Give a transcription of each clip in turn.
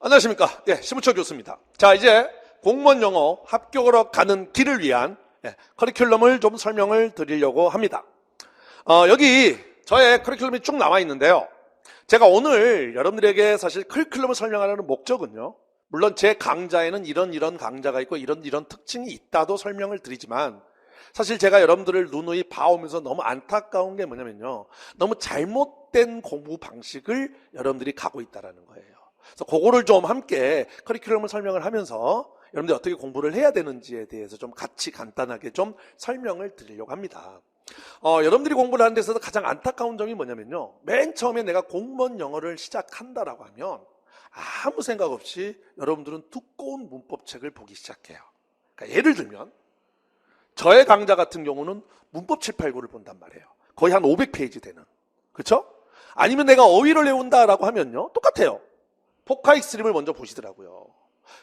안녕하십니까. 심우철 교수입니다. 자, 이제 공무원 영어 합격으로 가는 길을 위한 커리큘럼을 좀 설명을 드리려고 합니다. 여기 저의 커리큘럼이 쭉 나와 있는데요. 제가 오늘 여러분들에게 사실 커리큘럼을 설명하려는 목적은요. 물론 제 강좌에는 이런 강좌가 있고 이런 특징이 있다도 설명을 드리지만 사실 제가 여러분들을 누누이 봐오면서 너무 안타까운 게 뭐냐면요. 너무 잘못된 공부 방식을 여러분들이 가고 있다는 거예요. 그래서 그거를 좀 함께 커리큘럼을 설명을 하면서 여러분들이 어떻게 공부를 해야 되는지에 대해서 좀 같이 간단하게 좀 설명을 드리려고 합니다. 여러분들이 공부를 하는 데서 가장 안타까운 점이 뭐냐면요. 맨 처음에 내가 공무원 영어를 시작한다라고 하면 아무 생각 없이 여러분들은 두꺼운 문법책을 보기 시작해요. 그러니까 예를 들면 저의 강좌 같은 경우는 문법 7, 8, 9를 본단 말이에요. 거의 한 500페이지 되는. 그렇죠? 아니면 내가 어휘를 외운다라고 하면요. 똑같아요. 포카 익스트림을 먼저 보시더라고요.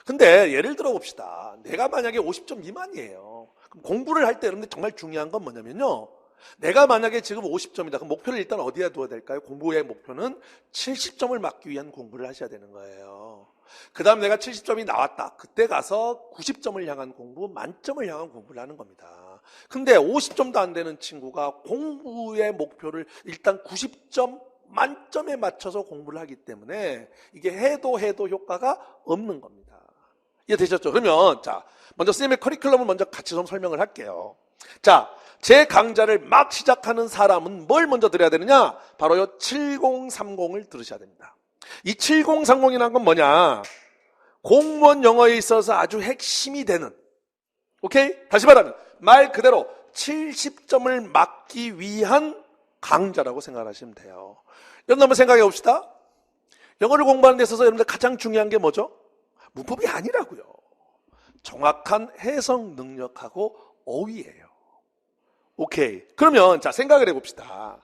근데 예를 들어 봅시다. 내가 만약에 50점 미만이에요. 그럼 공부를 할 때 여러분들 정말 중요한 건 뭐냐면요. 내가 만약에 지금 50점이다. 그럼 목표를 일단 어디에 둬야 될까요? 공부의 목표는 70점을 맞기 위한 공부를 하셔야 되는 거예요. 그 다음 내가 70점이 나왔다. 그때 가서 90점을 향한 공부, 만점을 향한 공부를 하는 겁니다. 근데 50점도 안 되는 친구가 공부의 목표를 일단 90점 만점에 맞춰서 공부를 하기 때문에 이게 해도 효과가 없는 겁니다. 이해되셨죠? 그러면 자, 먼저 선생님의 커리큘럼을 먼저 같이 좀 설명을 할게요. 자, 제 강좌를 막 시작하는 사람은 뭘 먼저 들어야 되느냐? 바로 요 7030을 들으셔야 됩니다. 이 7030이라는 건 뭐냐? 공무원 영어에 있어서 아주 핵심이 되는, 오케이? 다시 말하면 말 그대로 70점을 맞기 위한 강좌라고 생각하시면 돼요. 여러분 한번 생각해 봅시다. 영어를 공부하는 데 있어서 여러분들 가장 중요한 게 뭐죠? 문법이 아니라고요. 정확한 해석 능력하고 어휘예요. 오케이. 그러면 자, 생각을 해봅시다.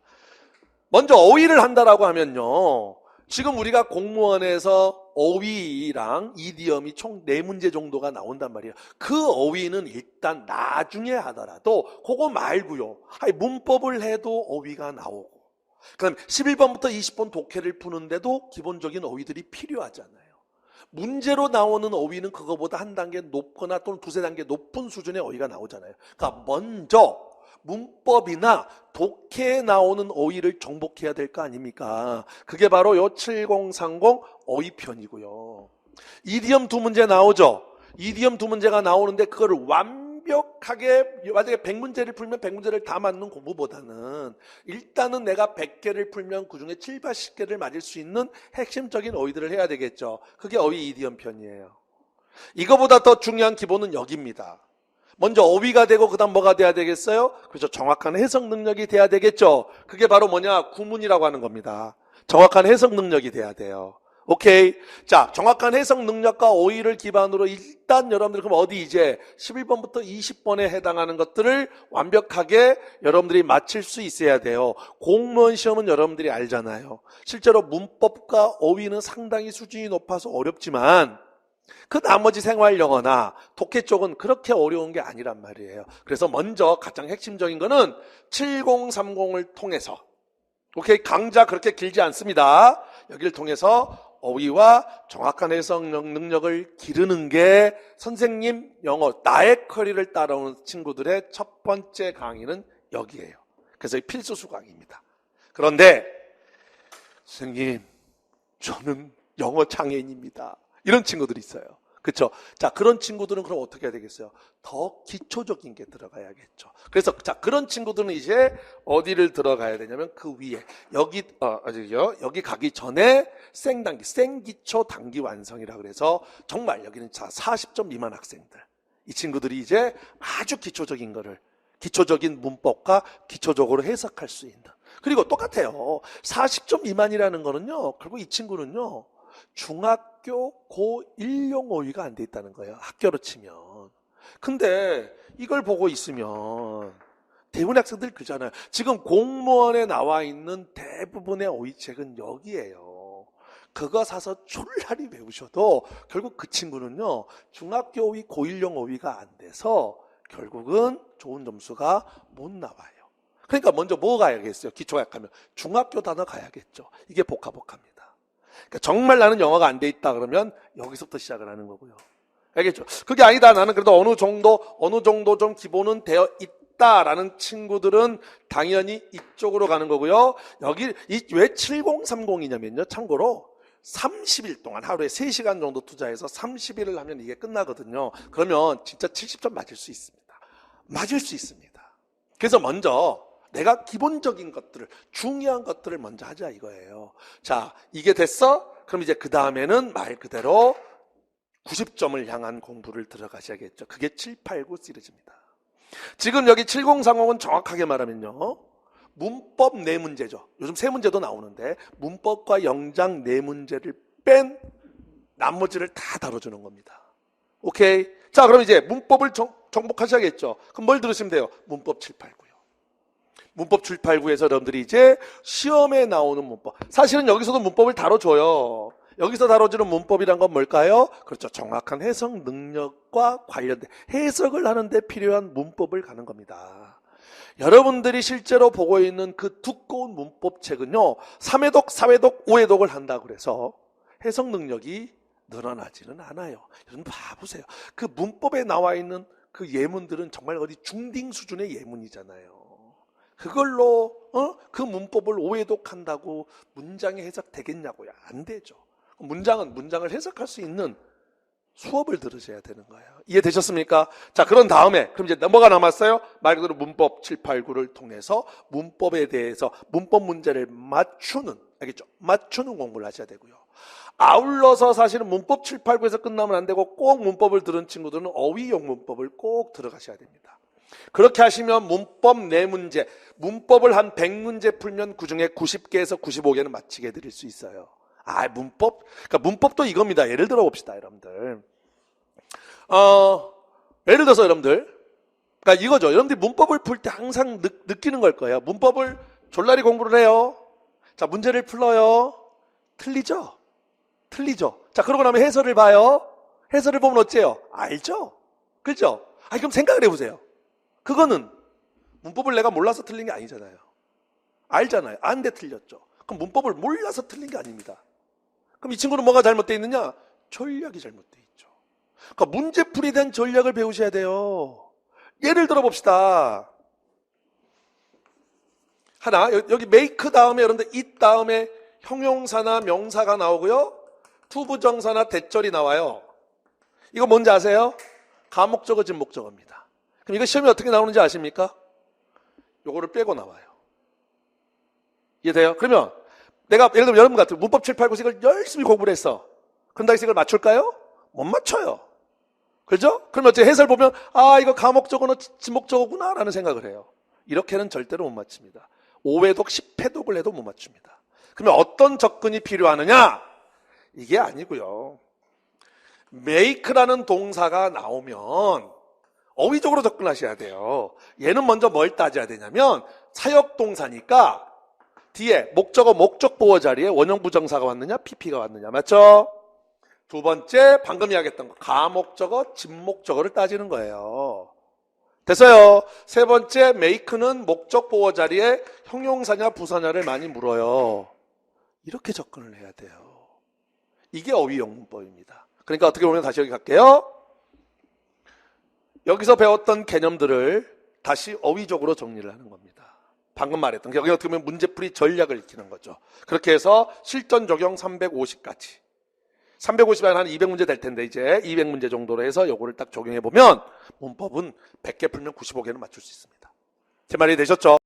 먼저 어휘를 한다라고 하면요. 지금 우리가 공무원에서 어휘랑 이디엄이 총 4문제 정도가 나온단 말이에요. 그 어휘는 일단 나중에 하더라도 그거 말고요. 문법을 해도 어휘가 나오고, 그다음 11번부터 20번 독해를 푸는데도 기본적인 어휘들이 필요하잖아요. 문제로 나오는 어휘는 그거보다 한 단계 높거나 또는 두세 단계 높은 수준의 어휘가 나오잖아요. 그러니까 먼저 문법이나 독해에 나오는 어휘를 정복해야 될 거 아닙니까? 그게 바로 요 7030 어휘편이고요. 이디엄 2문제 나오죠? 이디엄 2문제가 나오는데 그거를 완벽하게 만약에 100문제를 풀면 100문제를 다 맞는 공부보다는 일단은 내가 100개를 풀면 그중에 7, 80개를 맞을 수 있는 핵심적인 어휘들을 해야 되겠죠. 그게 어휘 이디엄 편이에요. 이거보다 더 중요한 기본은 여기입니다. 먼저 어휘가 되고 그 다음 뭐가 돼야 되겠어요? 그렇죠. 정확한 해석 능력이 돼야 되겠죠. 그게 바로 뭐냐? 구문이라고 하는 겁니다. 정확한 해석 능력이 돼야 돼요. 오케이. 자, 정확한 해석 능력과 어휘를 기반으로 일단 여러분들 그럼 어디 이제 11번부터 20번에 해당하는 것들을 완벽하게 여러분들이 맞힐 수 있어야 돼요. 공무원 시험은 여러분들이 알잖아요. 실제로 문법과 어휘는 상당히 수준이 높아서 어렵지만 그 나머지 생활 영어나 독해 쪽은 그렇게 어려운 게 아니란 말이에요. 그래서 먼저 가장 핵심적인 거는 7030을 통해서, 오케이, 강좌 그렇게 길지 않습니다. 여기를 통해서 어휘와 정확한 해석 능력을 기르는 게 선생님 영어 나의 커리를 따라오는 친구들의 첫 번째 강의는 여기에요. 그래서 필수 수강입니다. 그런데 선생님 저는 영어 장애인입니다. 이런 친구들이 있어요. 그렇죠? 자, 그런 친구들은 그럼 어떻게 해야 되겠어요? 더 기초적인 게 들어가야겠죠. 그래서 자, 그런 친구들은 이제 어디를 들어가야 되냐면 그 위에 여기 가기 전에 생단기, 생기초 단기 완성이라 그래서 정말 여기는 자 40점 미만 학생들. 이 친구들이 이제 아주 기초적인 거를 기초적인 문법과 기초적으로 해석할 수 있는. 그리고 똑같아요. 40점 미만이라는 거는요. 결국 이 친구는요. 중학교 고1용 어휘가 안 돼 있다는 거예요. 학교로 치면. 근데 이걸 보고 있으면 대부분 학생들 그잖아요. 지금 공무원에 나와 있는 대부분의 어휘책은 여기에요. 그거 사서 졸라리 외우셔도 결국 그 친구는요. 중학교 어휘 고1용 어휘가 안 돼서 결국은 좋은 점수가 못 나와요. 그러니까 먼저 뭐 가야겠어요? 기초 약하면 중학교 단어 가야겠죠. 이게 복합니다. 그러니까 정말 나는 영어가 안 돼 있다 그러면 여기서부터 시작을 하는 거고요. 알겠죠? 그게 아니다. 나는 그래도 어느 정도 좀 기본은 되어 있다라는 친구들은 당연히 이쪽으로 가는 거고요. 여기 왜 7030이냐면요. 참고로 30일 동안 하루에 3시간 정도 투자해서 30일을 하면 이게 끝나거든요. 그러면 진짜 70점 맞을 수 있습니다. 맞을 수 있습니다. 그래서 먼저 내가 기본적인 것들을, 중요한 것들을 먼저 하자 이거예요. 자, 이게 됐어? 그럼 이제 그 다음에는 말 그대로 90점을 향한 공부를 들어가셔야겠죠. 그게 789 시리즈입니다. 지금 여기 7030은 정확하게 말하면요. 문법 4문제죠. 요즘 3문제도 나오는데 문법과 영장 4문제를 뺀 나머지를 다 다뤄주는 겁니다. 오케이? 자, 그럼 이제 문법을 정복하셔야겠죠. 그럼 뭘 들으시면 돼요? 문법 789요. 문법 789에서 여러분들이 이제 시험에 나오는 문법. 사실은 여기서도 문법을 다뤄줘요. 여기서 다뤄지는 문법이란 건 뭘까요? 그렇죠. 정확한 해석 능력과 관련된 해석을 하는데 필요한 문법을 가는 겁니다. 여러분들이 실제로 보고 있는 그 두꺼운 문법책은요. 3회독, 4회독, 5회독을 한다고 그래서 해석 능력이 늘어나지는 않아요. 여러분 봐보세요. 그 문법에 나와 있는 그 예문들은 정말 어디 중딩 수준의 예문이잖아요. 그걸로 그 문법을 5회독 한다고 문장이 해석되겠냐고요. 안 되죠. 문장을 해석할 수 있는 수업을 들으셔야 되는 거예요. 이해되셨습니까? 자, 그런 다음에 그럼 이제 뭐가 남았어요? 말 그대로 문법 789를 통해서 문법에 대해서 문법 문제를 맞추는, 알겠죠? 맞추는 공부를 하셔야 되고요. 아울러서 사실은 문법 789에서 끝나면 안 되고 꼭 문법을 들은 친구들은 어휘용 문법을 꼭 들어가셔야 됩니다. 그렇게 하시면 문법 4문제, 문법을 한 100문제 풀면 그중에 90개에서 95개는 맞히게 해드릴 수 있어요. 그러니까 문법도 이겁니다. 예를 들어 봅시다, 여러분들. 예를 들어서 여러분들, 그러니까 이거죠. 여러분들이 문법을 풀 때 항상 느끼는 걸 거예요. 문법을 졸라리 공부를 해요. 자, 문제를 풀어요. 틀리죠? 자, 그러고 나면 해설을 봐요. 해설을 보면 어째요? 알죠? 그죠? 그럼 생각을 해보세요. 그거는 문법을 내가 몰라서 틀린 게 아니잖아요. 알잖아요. 아는데 틀렸죠. 그럼 문법을 몰라서 틀린 게 아닙니다. 그럼 이 친구는 뭐가 잘못되어 있느냐? 전략이 잘못되어 있죠. 그러니까 문제풀이에 대한 전략을 배우셔야 돼요. 예를 들어 봅시다. 하나, 여기 make 다음에 여러분들 it 다음에 형용사나 명사가 나오고요. 투부정사나 대절이 나와요. 이거 뭔지 아세요? 가목적어, 진목적어입니다. 그럼 이거 시험에 어떻게 나오는지 아십니까? 요거를 빼고 나와요. 이해돼요? 그러면 내가 예를 들면 여러분 같은 문법 789 이걸 열심히 공부를 했어. 그런다고 해서 이걸 맞출까요? 못 맞춰요. 그렇죠? 그러면 어째 해설 보면 이거 가목적어는 진목적어구나 라는 생각을 해요. 이렇게는 절대로 못 맞춥니다. 5회독, 10회독을 해도 못 맞춥니다. 그러면 어떤 접근이 필요하느냐? 이게 아니고요. make라는 동사가 나오면 어휘적으로 접근하셔야 돼요. 얘는 먼저 뭘 따져야 되냐면 사역동사니까 뒤에 목적어 목적보호 자리에 원형부정사가 왔느냐 pp가 왔느냐, 맞죠? 두 번째 방금 이야기했던 거 가목적어 진목적어를 따지는 거예요. 됐어요. 세 번째 make는 목적보호 자리에 형용사냐 부사냐를 많이 물어요. 이렇게 접근을 해야 돼요. 이게 어휘용 문법입니다. 그러니까 어떻게 보면 다시 여기 갈게요. 여기서 배웠던 개념들을 다시 어휘적으로 정리를 하는 겁니다. 방금 말했던 여기 어떻게 보면 문제풀이 전략을 익히는 거죠. 그렇게 해서 실전 적용 350까지 350에 한 200문제 될 텐데 이제 200문제 정도로 해서 요거를 딱 적용해 보면 문법은 100개 풀면 95개는 맞출 수 있습니다. 제 말이 되셨죠?